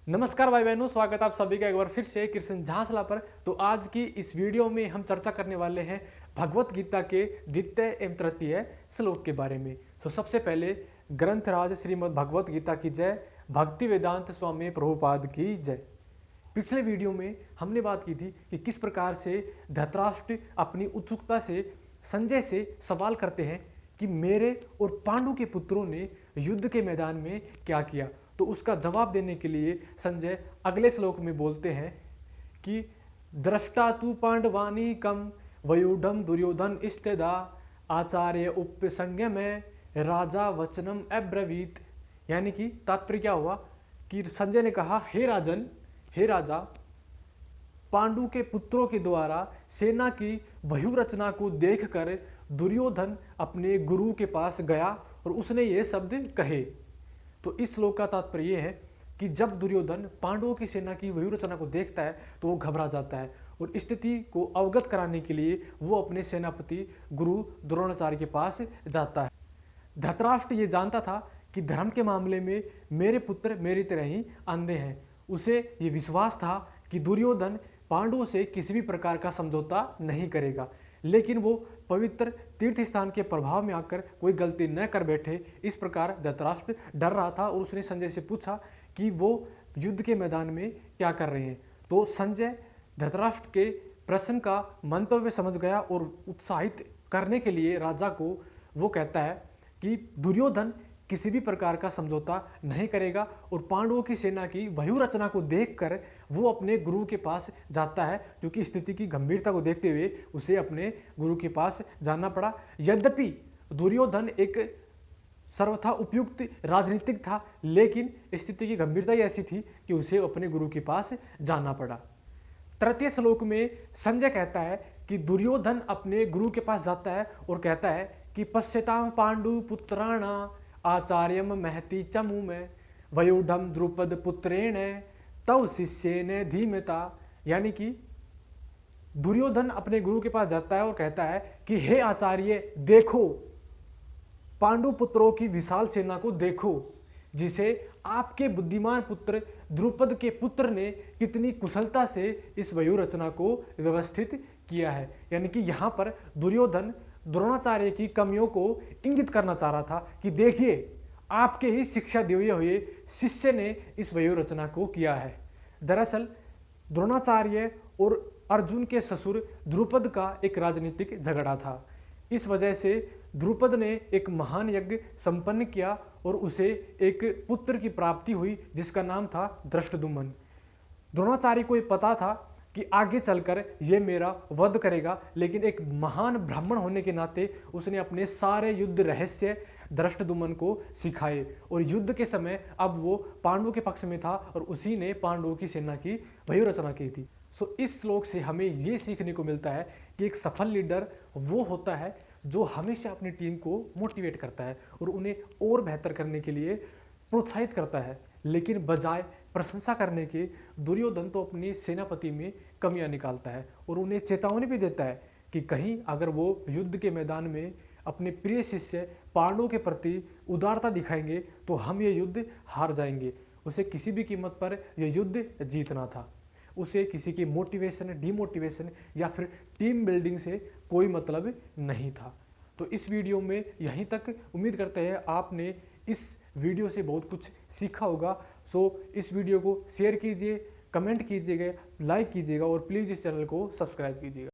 नमस्कार भाई बहनों, स्वागत आप सभी का एक बार फिर से कृष्ण झांसला पर। तो आज की इस वीडियो में हम चर्चा करने वाले हैं भगवत गीता के द्वितीय एवं तृतीय श्लोक के बारे में। तो सबसे पहले ग्रंथराज श्रीमद् भगवत गीता की जय, भक्ति वेदांत स्वामी प्रभुपाद की जय। पिछले वीडियो में हमने बात की थी कि किस प्रकार से धृतराष्ट्र अपनी उत्सुकता से संजय से सवाल करते हैं कि मेरे और पांडु के पुत्रों ने युद्ध के मैदान में क्या किया। तो उसका जवाब देने के लिए संजय अगले श्लोक में बोलते हैं कि दृष्टा तु पांडवानी कम वयुढ़ दुर्योधन इस्तेदा आचार्य उपसंज्ञ में राजा वचनम अब्रवीत। यानी कि तात्पर्य क्या हुआ कि संजय ने कहा, हे राजन, हे राजा, पांडु के पुत्रों के द्वारा सेना की व्यूह रचना को देखकर दुर्योधन अपने गुरु के पास गया और उसने ये शब्द कहे। तो इस श्लोक का तात्पर्य यह है कि जब दुर्योधन पांडवों की सेना की व्यूह रचना को देखता है तो वो घबरा जाता है और स्थिति को अवगत कराने के लिए वो अपने सेनापति गुरु द्रोणाचार्य के पास जाता है। धृतराष्ट्र ये जानता था कि धर्म के मामले में मेरे पुत्र मेरी तरह ही अंधे हैं। उसे ये विश्वास था कि दुर्योधन पांडवों से किसी भी प्रकार का समझौता नहीं करेगा, लेकिन वो पवित्र तीर्थ स्थान के प्रभाव में आकर कोई गलती न कर बैठे, इस प्रकार धृतराष्ट्र डर रहा था और उसने संजय से पूछा कि वो युद्ध के मैदान में क्या कर रहे हैं। तो संजय धृतराष्ट्र के प्रश्न का मंतव्य समझ गया और उत्साहित करने के लिए राजा को वो कहता है कि दुर्योधन किसी भी प्रकार का समझौता नहीं करेगा और पांडवों की सेना की व्यूह रचना को देखकर वो अपने गुरु के पास जाता है, क्योंकि स्थिति की गंभीरता को देखते हुए उसे अपने गुरु के पास जाना पड़ा। यद्यपि दुर्योधन एक सर्वथा उपयुक्त राजनीतिक था, लेकिन स्थिति की गंभीरता ही ऐसी थी कि उसे अपने गुरु के पास जाना पड़ा। तृतीय श्लोक में संजय कहता है कि दुर्योधन अपने गुरु के पास जाता है और कहता है कि पश्यताम पांडु पुत्राणा आचार्यम महति चमु में वयुढ़ द्रुपद पुत्रेण तव शिष्येन धीमता। यानी कि दुर्योधन अपने गुरु के पास जाता है और कहता है कि हे आचार्य, देखो पांडु पुत्रों की विशाल सेना को देखो, जिसे आपके बुद्धिमान पुत्र द्रुपद के पुत्र ने कितनी कुशलता से इस व्यूह रचना को व्यवस्थित किया है। यानी कि यहाँ पर दुर्योधन द्रोणाचार्य की कमियों को इंगित करना चाह रहा था कि देखिए, आपके ही शिक्षा दिए हुए शिष्य ने इस व्यूह रचना को किया है। दरअसल द्रोणाचार्य और अर्जुन के ससुर द्रुपद का एक राजनीतिक झगड़ा था। इस वजह से द्रुपद ने एक महान यज्ञ संपन्न किया और उसे एक पुत्र की प्राप्ति हुई जिसका नाम था धृष्टद्युम्न। द्रोणाचार्य को ये पता था कि आगे चलकर ये मेरा वध करेगा, लेकिन एक महान ब्राह्मण होने के नाते उसने अपने सारे युद्ध रहस्य धृष्टद्युम्न को सिखाए और युद्ध के समय अब वो पांडवों के पक्ष में था और उसी ने पांडवों की सेना की व्यूह रचना की थी। सो इस श्लोक से हमें ये सीखने को मिलता है कि एक सफल लीडर वो होता है जो हमेशा अपनी टीम को मोटिवेट करता है और उन्हें और बेहतर करने के लिए प्रोत्साहित करता है, लेकिन बजाय प्रशंसा करने के दुर्योधन तो अपनी सेनापति में कमियां निकालता है और उन्हें चेतावनी भी देता है कि कहीं अगर वो युद्ध के मैदान में अपने प्रिय शिष्य पांडवों के प्रति उदारता दिखाएंगे तो हम ये युद्ध हार जाएंगे। उसे किसी भी कीमत पर यह युद्ध जीतना था। उसे किसी की मोटिवेशन, डिमोटिवेशन या फिर टीम बिल्डिंग से कोई मतलब नहीं था। तो इस वीडियो में यहीं तक। उम्मीद करते हैं आपने इस वीडियो से बहुत कुछ सीखा होगा। सो इस वीडियो को शेयर कीजिए, कमेंट कीजिएगा, लाइक कीजिएगा और प्लीज़ इस चैनल को सब्सक्राइब कीजिएगा।